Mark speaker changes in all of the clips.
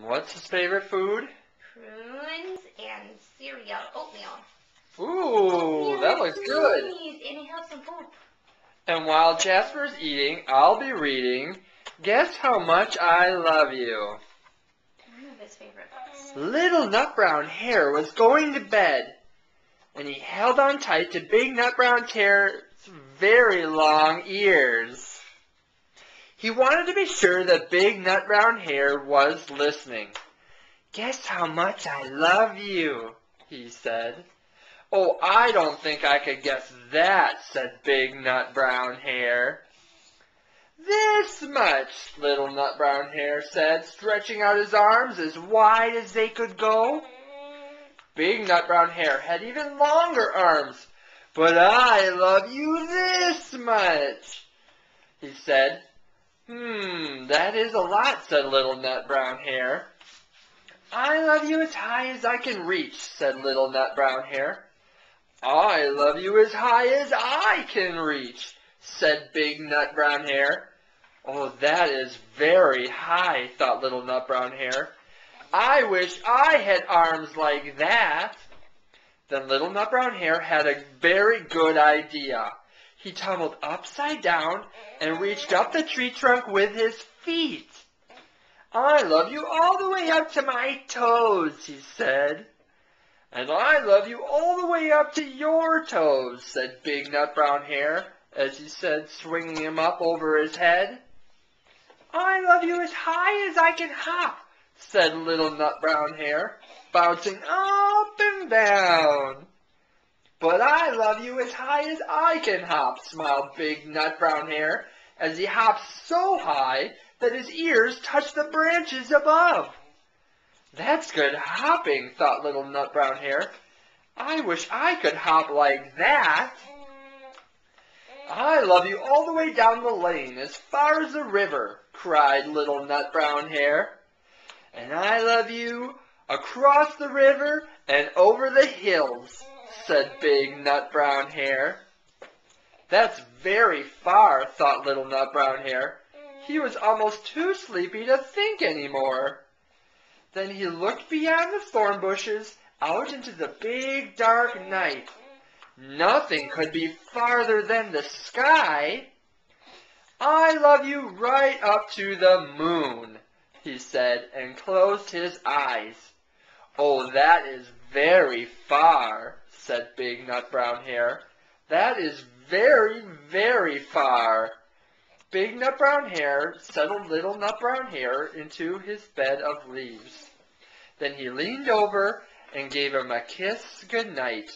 Speaker 1: What's his favorite food?
Speaker 2: Prunes and cereal, oatmeal.
Speaker 1: Ooh, that looks good.
Speaker 2: And he has some poop.
Speaker 1: And while Jasper's eating, I'll be reading, Guess How Much I Love You.
Speaker 2: One of his favorite books.
Speaker 1: Little Nut Brown Hare was going to bed, and he held on tight to Big Nut Brown Hare's very long ears. He wanted to be sure that Big Nut Brown Hare was listening. Guess how much I love you, he said. Oh, I don't think I could guess that, said Big Nut Brown Hare. This much, Little Nut Brown Hare said, stretching out his arms as wide as they could go. Big Nut Brown Hare had even longer arms. But I love you this much, he said. That is a lot, said Little Nut Brown Hare. I love you as high as I can reach, said Little Nut Brown Hare. I love you as high as I can reach, said Big Nut Brown Hare. Oh, that is very high, thought Little Nut Brown Hare. I wish I had arms like that. Then Little Nut Brown Hare had a very good idea. He tumbled upside down and reached up the tree trunk with his feet. I love you all the way up to my toes, he said. And I love you all the way up to your toes, said Big Nut Brown Hare, as he said, swinging him up over his head. I love you as high as I can hop, said Little Nut Brown Hare, bouncing up and down. But I love you as high as I can hop, smiled Big Nut Brown Hare, as he hopped so high that his ears touched the branches above. That's good hopping, thought Little Nut Brown Hare. I wish I could hop like that. I love you all the way down the lane, as far as the river, cried Little Nut Brown Hare. And I love you across the river and over the hills, said Big Nut Brown Hare. That's very far, thought Little Nut Brown Hare. He was almost too sleepy to think any more. Then he looked beyond the thorn bushes out into the big dark night. Nothing could be farther than the sky. I love you right up to the moon, he said, and closed his eyes. Oh, that is very far, said Big Nut Brown Hare. That is very, very far. Big Nut Brown Hare settled Little Nut Brown Hare into his bed of leaves. Then he leaned over and gave him a kiss good night.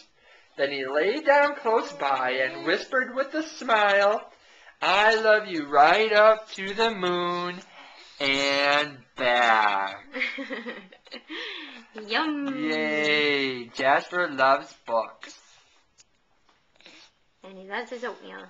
Speaker 1: Then he lay down close by and whispered with a smile, I love you right up to the moon and back.
Speaker 2: Yum!
Speaker 1: Yay! Jasper loves books.
Speaker 2: And he loves his oatmeal.